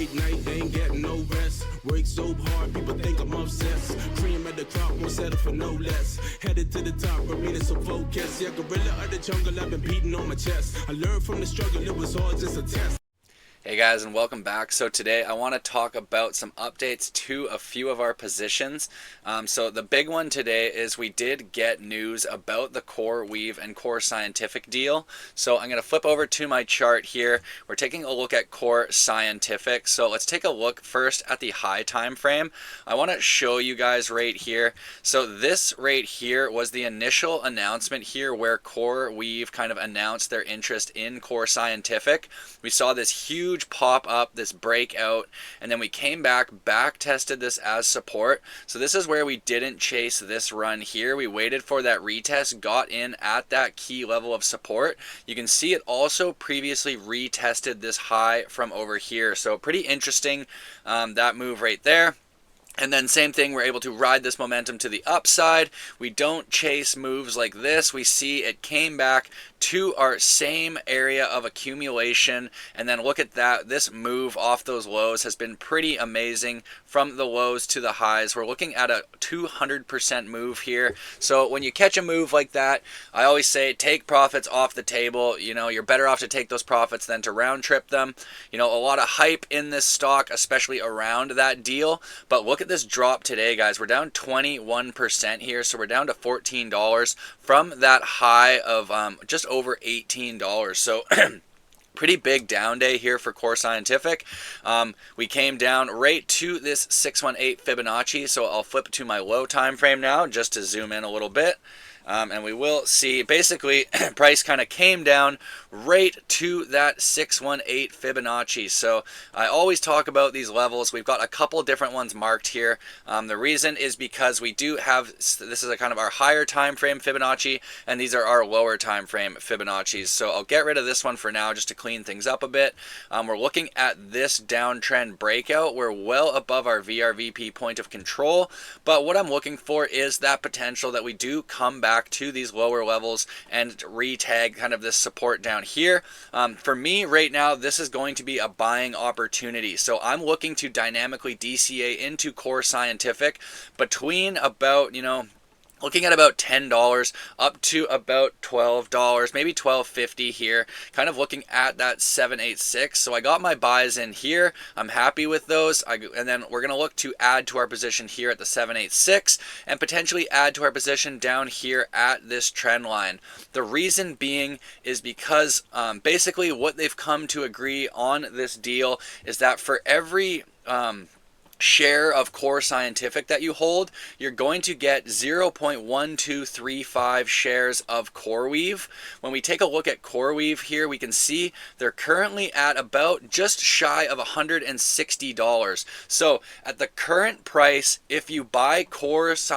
late night, they ain't getting no rest. Work so hard, people think I'm obsessed. Cream at the crop, won't settle for no less. Headed to the top, arena so focused. Yeah, gorilla of the jungle, I've been beating on my chest. I learned from the struggle, it was all just a test. Hey guys, and welcome back. So today I want to talk about some updates to a few of our positions. So the big one today is we did get news about the CoreWeave and CORZ deal. So I'm going to flip over to my chart here. We're taking a look at CORZ. So let's take a look first at the high time frame. I want to show you guys right here. So this right here was the initial announcement here where CoreWeave kind of announced their interest in CORZ. We saw this huge pop up, this breakout, and then we came back tested this as support. So this is where we didn't chase this run here. We waited for that retest, got in at that key level of support. You can see it also previously retested this high from over here. So pretty interesting, that move right there. And then same thing, we're able to ride this momentum to the upside. We don't chase moves like this. We see it came back to our same area of accumulation, and then look at that. This move off those lows has been pretty amazing from the lows to the highs. We're looking at a 200% move here. So when you catch a move like that, I always say take profits off the table. You know, you're better off to take those profits than to round trip them. You know, a lot of hype in this stock, especially around that deal. But look at this drop today, guys. We're down 21% here, so we're down to $14 from that high of just over $18. So pretty big down day here for CORZ. We came down right to this 618 Fibonacci. So I'll flip to my low time frame now just to zoom in a little bit. And we will see basically price kind of came down right to that 618 Fibonacci. So I always talk about these levels. We've got a couple different ones marked here. The reason is because we do have, this is a kind of our higher time frame Fibonacci, and these are our lower time frame Fibonacci's. So I'll get rid of this one for now just to clean things up a bit. We're looking at this downtrend breakout. We're well above our VRVP point of control, but what I'm looking for is that potential that we do come back to these lower levels and retag kind of this support down here. For me right now, this is going to be a buying opportunity. So I'm looking to dynamically DCA into CORZ between about, you know, looking at about $10 up to about $12, maybe $12.50 here, kind of looking at that 786. So I got my buys in here. I'm happy with those. And then we're going to look to add to our position here at the 786 and potentially add to our position down here at this trend line. The reason being is because basically what they've come to agree on this deal is that for every share of CORZ that you hold, you're going to get 0.1235 shares of CoreWeave. When we take a look at CoreWeave here, we can see they're currently at about just shy of $160. So at the current price, if you buy CORZ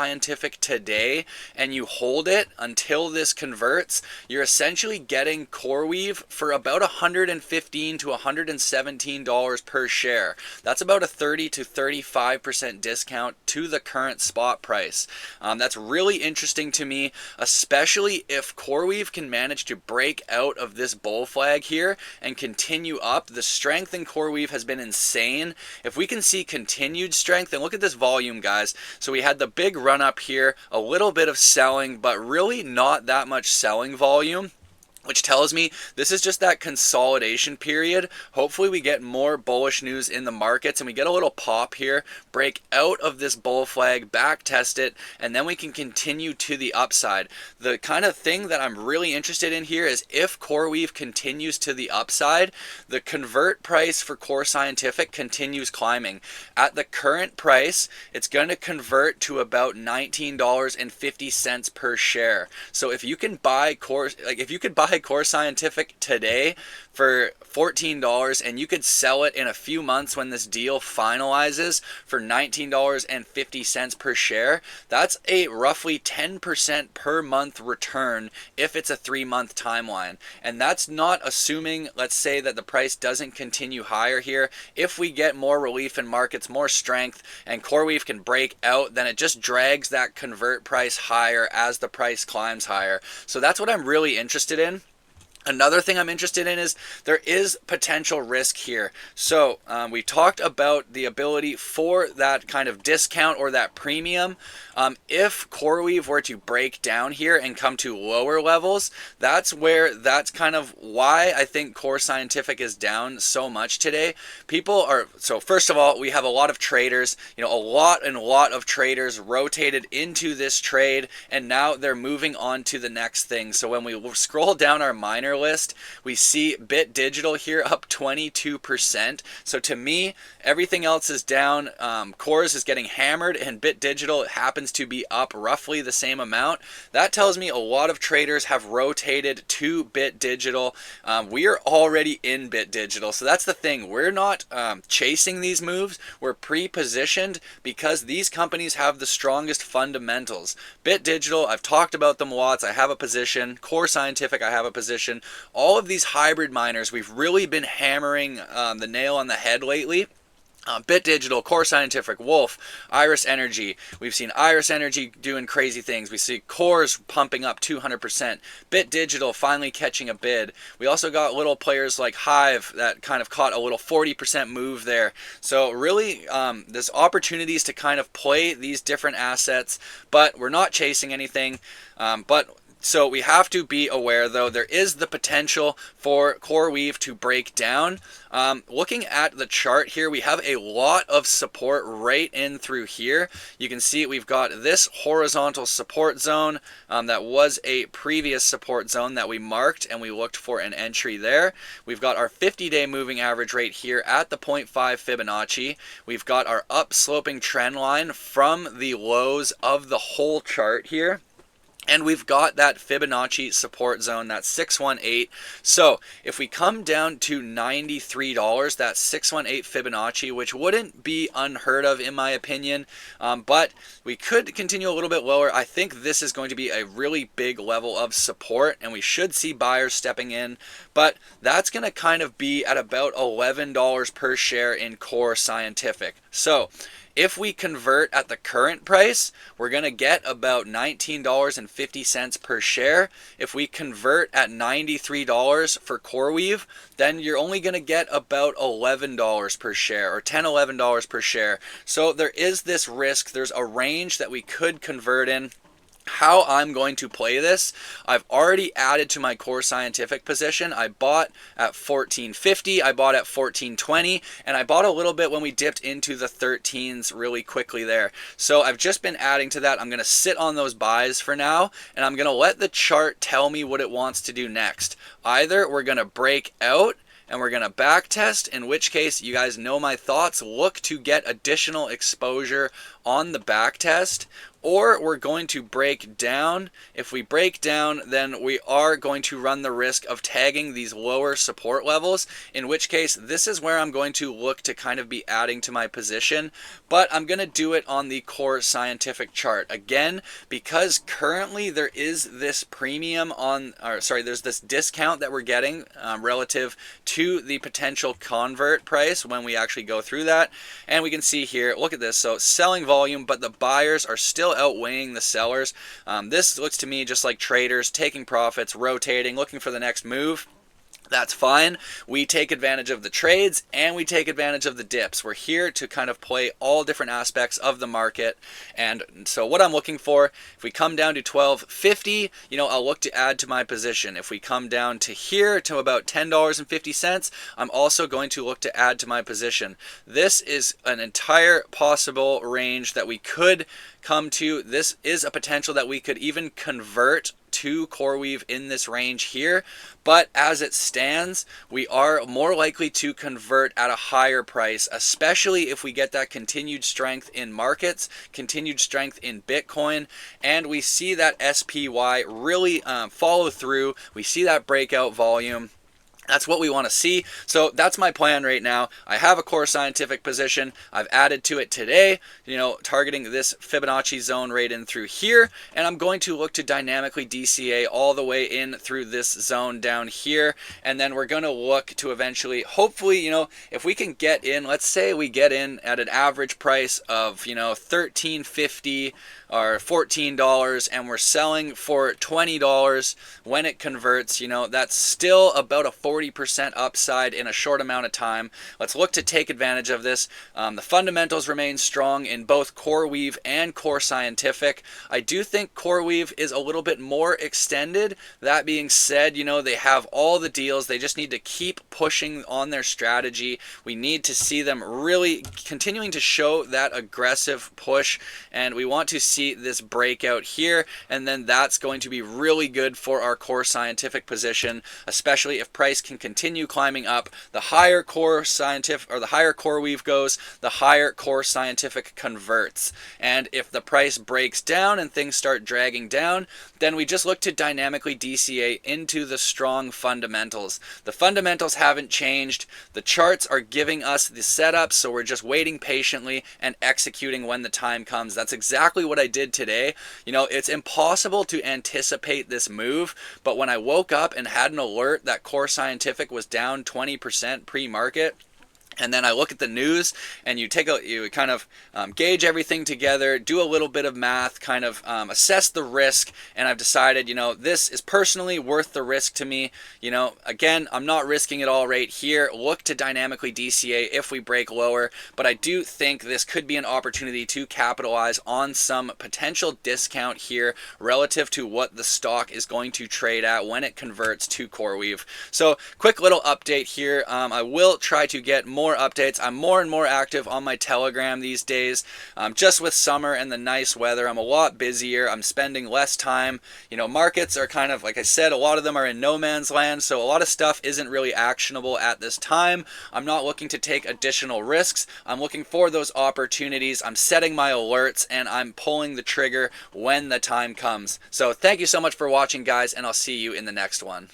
today and you hold it until this converts, you're essentially getting CoreWeave for about $115 to $117 per share. That's about a 30 to 35% discount to the current spot price. That's really interesting to me, especially if CoreWeave can manage to break out of this bull flag here and continue up. The strength in CoreWeave has been insane. If we can see continued strength, and look at this volume, guys. So we had the big run up here, a little bit of selling, but really not that much selling volume, which tells me this is just that consolidation period. Hopefully we get more bullish news in the markets and we get a little pop here, break out of this bull flag, back test it, and then we can continue to the upside. The kind of thing that I'm really interested in here is if CoreWeave continues to the upside, the convert price for CORZ continues climbing. At the current price, it's going to convert to about $19.50 per share. So if you can buy CORZ, like if you could buy CORZ today for $14 and you could sell it in a few months when this deal finalizes for $19.50 per share, that's a roughly 10% per month return if it's a 3-month timeline. And that's not assuming, let's say, that the price doesn't continue higher here. If we get more relief in markets, more strength, and CoreWeave can break out, then it just drags that convert price higher as the price climbs higher. So that's what I'm really interested in. Another thing I'm interested in is there is potential risk here. So we talked about the ability for that kind of discount or that premium. If CoreWeave were to break down here and come to lower levels, that's kind of why I think Core Scientific is down so much today. So first of all, we have a lot of traders, a lot of traders rotated into this trade, and now they're moving on to the next thing. So when we scroll down our miner list, we see Bit Digital here up 22%. So to me, everything else is down. CORZ is getting hammered, and Bit Digital happens to be up roughly the same amount. That tells me a lot of traders have rotated to Bit Digital. We are already in Bit Digital, so that's the thing. We're not chasing these moves. We're pre-positioned because these companies have the strongest fundamentals. Bit Digital, I've talked about them lots. I have a position. Core Scientific, I have a position. All of these hybrid miners, we've really been hammering the nail on the head lately. Bit Digital, Core Scientific, Wolf, Iris Energy. We've seen Iris Energy doing crazy things. We see CORZ pumping up 200%. Bit Digital finally catching a bid. We also got little players like Hive that kind of caught a little 40% move there. So really, there's opportunities to kind of play these different assets, but we're not chasing anything. So we have to be aware, though, there is the potential for CoreWeave to break down. Looking at the chart here, we have a lot of support right in through here. You can see we've got this horizontal support zone that was a previous support zone that we marked, and we looked for an entry there. We've got our 50-day moving average rate here at the 0.5 Fibonacci. We've got our up-sloping trend line from the lows of the whole chart here. And we've got that Fibonacci support zone, that's 618. So if we come down to $93, that's 618 Fibonacci, which wouldn't be unheard of in my opinion, but we could continue a little bit lower. I think this is going to be a really big level of support, and we should see buyers stepping in, but that's going to kind of be at about $11 per share in Core Scientific. So if we convert at the current price, we're going to get about $19.50 per share. If we convert at $93 for CoreWeave, then you're only going to get about $11 per share, or $10, $11 per share. So there is this risk. There's a range that we could convert in. How I'm going to play this, I've already added to my Core Scientific position. I bought at 14.50, I bought at 14.20, and I bought a little bit when we dipped into the 13s really quickly there. So I've just been adding to that. I'm going to sit on those buys for now, and I'm going to let the chart tell me what it wants to do next. Either we're going to break out and we're going to back test, in which case you guys know my thoughts. Look to get additional exposure on the back test, or we're going to break down. If we break down, then we are going to run the risk of tagging these lower support levels, in which case this is where I'm going to look to kind of be adding to my position, but I'm going to do it on the Core Scientific chart. Again, because currently there is this premium on, or sorry, there's this discount that we're getting relative to the potential convert price when we actually go through that. And we can see here, look at this, so selling volume, but the buyers are still outweighing the sellers. This looks to me just like traders taking profits, rotating, looking for the next move. That's fine. We take advantage of the trades and we take advantage of the dips. We're here to kind of play all different aspects of the market. And so what I'm looking for, if we come down to 12.50, I'll look to add to my position. If we come down to here to about $10.50, I'm also going to look to add to my position. This is an entire possible range that we could come to. This is a potential that we could even convert to CoreWeave in this range here, but as it stands, we are more likely to convert at a higher price, especially if we get that continued strength in markets, continued strength in Bitcoin, and we see that SPY really follow through. We see that breakout volume. That's what we want to see. So that's my plan right now. I have a core scientific position. I've added to it today, targeting this Fibonacci zone right in through here. And I'm going to look to dynamically DCA all the way in through this zone down here. And then we're going to look to eventually, hopefully, if we can get in, let's say we get in at an average price of, $13.50 or $14, and we're selling for $20 when it converts, that's still about a 40% upside in a short amount of time. Let's look to take advantage of this. The fundamentals remain strong in both CoreWeave and Core Scientific. I do think CoreWeave is a little bit more extended. That being said, they have all the deals. They just need to keep pushing on their strategy. We need to see them really continuing to show that aggressive push, and we want to see this breakout here, and then that's going to be really good for our Core Scientific position, especially if price can continue climbing up. The higher Core Scientific, or the higher CoreWeave goes, the higher Core Scientific converts. And if the price breaks down and things start dragging down, then we just look to dynamically DCA into the strong fundamentals. The fundamentals haven't changed. The charts are giving us the setup, so we're just waiting patiently and executing when the time comes. That's exactly what I did today. It's impossible to anticipate this move, but when I woke up and had an alert that Core Scientific was down 20% pre-market, and then I look at the news, and you kind of gauge everything together, do a little bit of math, kind of assess the risk, and I've decided, this is personally worth the risk to me. Again, I'm not risking it all right here. Look to dynamically DCA if we break lower, but I do think this could be an opportunity to capitalize on some potential discount here relative to what the stock is going to trade at when it converts to CoreWeave. So quick little update here. I will try to get more updates. I'm more and more active on my Telegram these days. Just with summer and the nice weather, I'm a lot busier. I'm spending less time. Markets are kind of, like I said, a lot of them are in no man's land, so a lot of stuff isn't really actionable at this time. I'm not looking to take additional risks. I'm looking for those opportunities. I'm setting my alerts, and I'm pulling the trigger when the time comes. So thank you so much for watching, guys, and I'll see you in the next one.